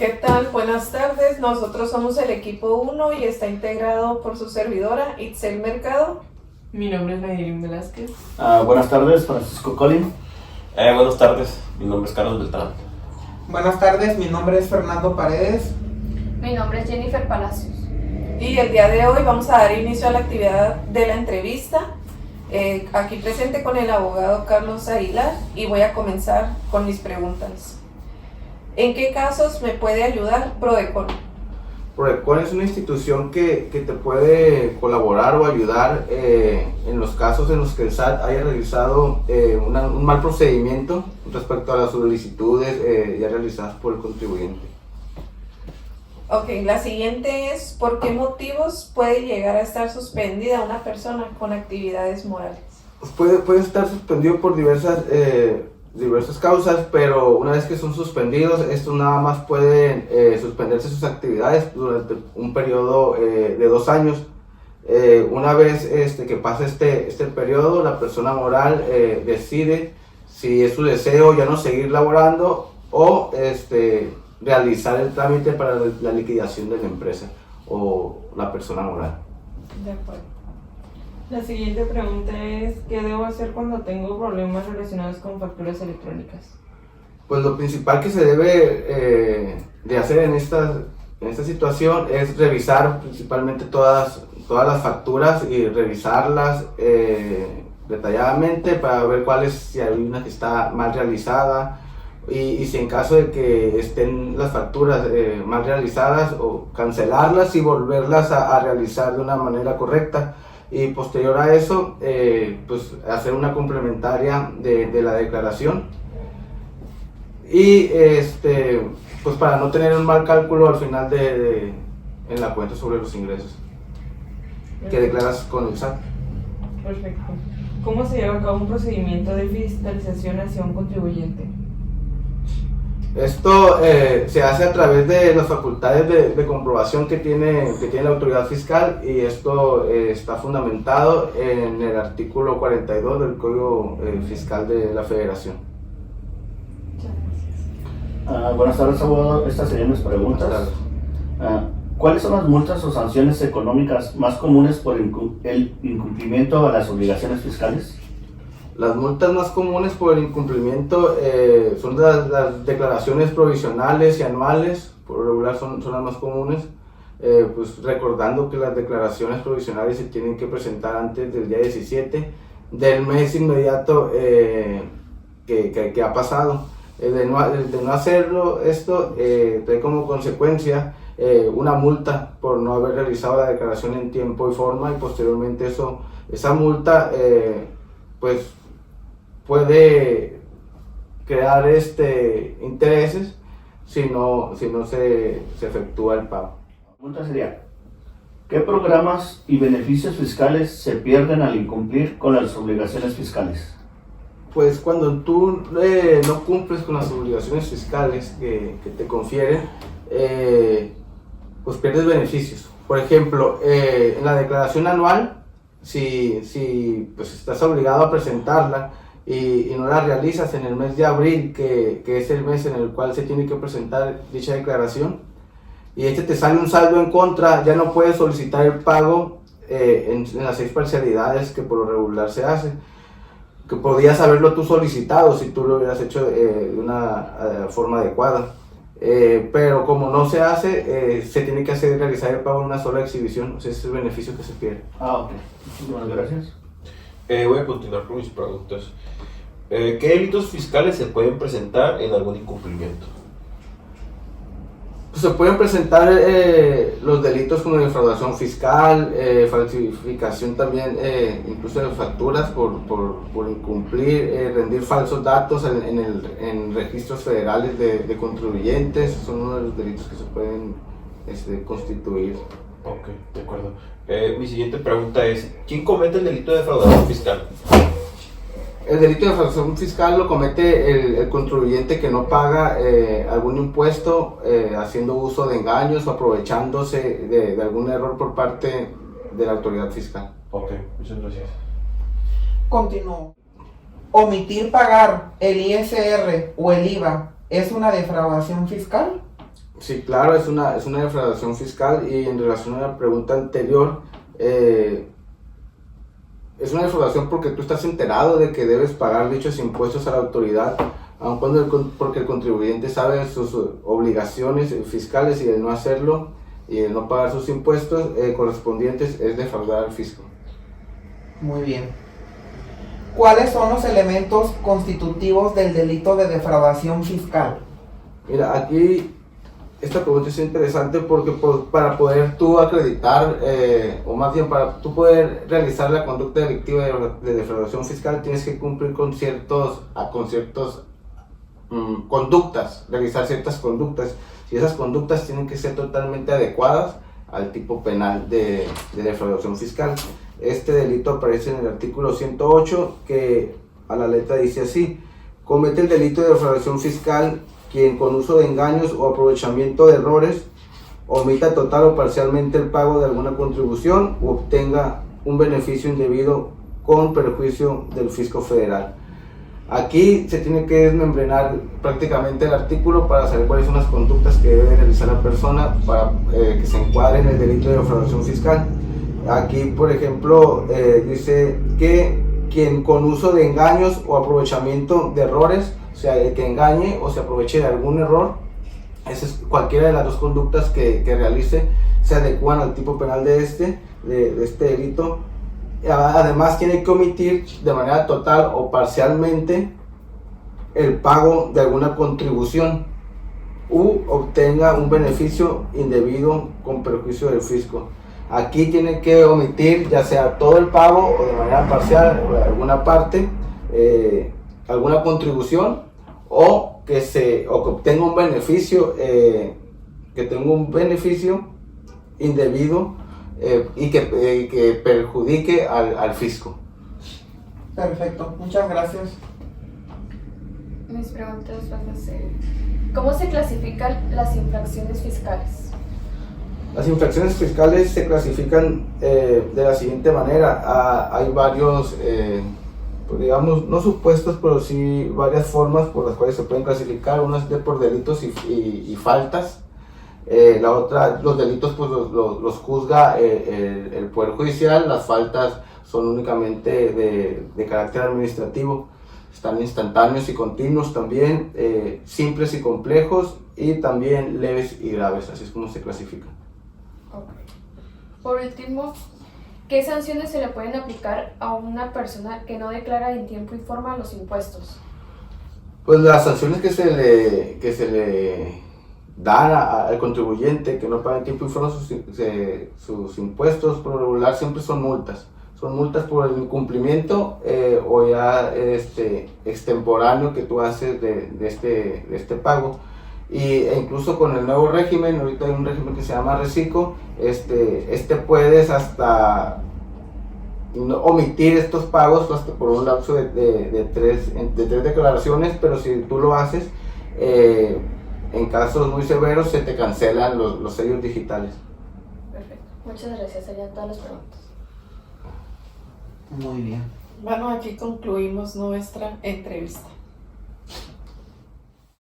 ¿Qué tal? Buenas tardes. Nosotros somos el equipo 1 y está integrado por su servidora Itzel Mercado. Mi nombre es Nayelin Velázquez. Buenas tardes, Francisco Colin. Buenas tardes, mi nombre es Carlos Beltrán. Buenas tardes, mi nombre es Fernando Paredes. Mi nombre es Jennifer Palacios. Y el día de hoy vamos a dar inicio a la actividad de la entrevista. Aquí presente con el abogado Carlos Aguilar y voy a comenzar con mis preguntas. ¿En qué casos me puede ayudar Prodecon? Prodecon es una institución que te puede colaborar o ayudar en los casos en los que el SAT haya realizado un mal procedimiento respecto a las solicitudes ya realizadas por el contribuyente. Ok, la siguiente es ¿por qué motivos puede llegar a estar suspendida una persona con actividades morales? Puede estar suspendido por diversas causas, pero una vez que son suspendidos, estos nada más pueden suspenderse sus actividades durante un periodo de 2 años. Una vez que pasa este periodo, la persona moral decide si es su deseo ya no seguir laborando o realizar el trámite para la liquidación de la empresa o la persona moral. De acuerdo. La siguiente pregunta es, ¿qué debo hacer cuando tengo problemas relacionados con facturas electrónicas? Pues lo principal que se debe de hacer en esta situación es revisar principalmente todas las facturas y revisarlas detalladamente para ver si hay una que está mal realizada y si en caso de que estén las facturas mal realizadas o cancelarlas y volverlas a realizar de una manera correcta. Y posterior a eso, pues hacer una complementaria de la declaración y pues para no tener un mal cálculo al final en la cuenta sobre los ingresos que declaras con el SAT. Perfecto. ¿Cómo se lleva a cabo un procedimiento de fiscalización hacia un contribuyente? Esto se hace a través de las facultades de comprobación que tiene la autoridad fiscal y esto está fundamentado en el artículo 42 del Código Fiscal de la Federación. Muchas gracias. Buenas tardes, abogado. Estas serían mis preguntas. Buenas tardes. ¿Cuáles son las multas o sanciones económicas más comunes por el incumplimiento a las obligaciones fiscales? Las multas más comunes por el incumplimiento son las declaraciones provisionales y anuales, por lo regular son las más comunes, pues recordando que las declaraciones provisionales se tienen que presentar antes del día 17 del mes inmediato que ha pasado. De no hacerlo, esto trae como consecuencia una multa por no haber realizado la declaración en tiempo y forma y posteriormente esa multa pues puede crear intereses si no se efectúa el pago. La pregunta sería, ¿qué programas y beneficios fiscales se pierden al incumplir con las obligaciones fiscales? Pues cuando tú no cumples con las obligaciones fiscales que te confieren, pues pierdes beneficios. Por ejemplo, en la declaración anual, si pues estás obligado a presentarla y no la realizas en el mes de abril, que es el mes en el cual se tiene que presentar dicha declaración, y te sale un saldo en contra, ya no puedes solicitar el pago en las 6 parcialidades que por lo regular se hace, que podías haberlo tú solicitado si tú lo hubieras hecho de una forma adecuada. Pero como no se hace, se tiene que realizar el pago en una sola exhibición, o sea, ese es el beneficio que se pierde. Ok. Muchas gracias. Voy a continuar con mis preguntas. ¿Qué delitos fiscales se pueden presentar en algún incumplimiento? Pues se pueden presentar los delitos como defraudación fiscal, falsificación también, incluso de facturas por incumplir, rendir falsos datos en registros federales de contribuyentes, son uno de los delitos que se pueden constituir. Ok, de acuerdo. Mi siguiente pregunta es, ¿quién comete el delito de defraudación fiscal? El delito de defraudación fiscal lo comete el contribuyente que no paga algún impuesto haciendo uso de engaños o aprovechándose de algún error por parte de la autoridad fiscal. Ok, muchas gracias. Continúo. Omitir pagar el ISR o el IVA es una defraudación fiscal. Sí, claro, es una defraudación fiscal y en relación a la pregunta anterior, es una defraudación porque tú estás enterado de que debes pagar dichos impuestos a la autoridad, aun cuando porque el contribuyente sabe sus obligaciones fiscales y el no hacerlo y el no pagar sus impuestos correspondientes es defraudar al fisco. Muy bien. ¿Cuáles son los elementos constitutivos del delito de defraudación fiscal? Mira, aquí esta pregunta es interesante porque para poder tú acreditar, o más bien para tú poder realizar la conducta delictiva de defraudación fiscal, tienes que cumplir con conductas, realizar ciertas conductas, y esas conductas tienen que ser totalmente adecuadas al tipo penal de defraudación fiscal. Este delito aparece en el artículo 108, que a la letra dice así: comete el delito de defraudación fiscal quien con uso de engaños o aprovechamiento de errores omita total o parcialmente el pago de alguna contribución o obtenga un beneficio indebido con perjuicio del fisco federal. Aquí se tiene que desmembrenar prácticamente el artículo para saber cuáles son las conductas que debe realizar la persona para que se encuadre en el delito de defraudación fiscal. Aquí, por ejemplo, dice que quien con uso de engaños o aprovechamiento de errores, o sea, el que engañe o se aproveche de algún error, cualquiera de las dos conductas que realice se adecuan al tipo penal de este delito. Además, tiene que omitir de manera total o parcialmente el pago de alguna contribución u obtenga un beneficio indebido con perjuicio del fisco. Aquí tiene que omitir ya sea todo el pago o de manera parcial o de alguna parte, alguna contribución o que obtenga un beneficio, indebido y que perjudique al fisco. Perfecto, muchas gracias. Mis preguntas van a ser: ¿cómo se clasifican las infracciones fiscales? Las infracciones fiscales se clasifican de la siguiente manera. Hay varios, pues digamos, no supuestos, pero sí varias formas por las cuales se pueden clasificar. Una es por delitos y faltas. La otra, los delitos pues los juzga el Poder Judicial. Las faltas son únicamente de carácter administrativo. Están instantáneos y continuos también, simples y complejos, y también leves y graves. Así es como se clasifica. Okay. Por último, ¿qué sanciones se le pueden aplicar a una persona que no declara en tiempo y forma los impuestos? Pues las sanciones que se le dan al contribuyente que no paga en tiempo y forma sus impuestos, por lo regular siempre son multas. Son multas por el incumplimiento o ya extemporáneo que tú haces de este pago. E incluso con el nuevo régimen, ahorita hay un régimen que se llama Reciclo, puedes hasta omitir estos pagos hasta por un lapso de tres declaraciones, pero si tú lo haces, en casos muy severos se te cancelan los sellos digitales. Perfecto, muchas gracias, serían todas las preguntas. Muy bien. Bueno, aquí concluimos nuestra entrevista.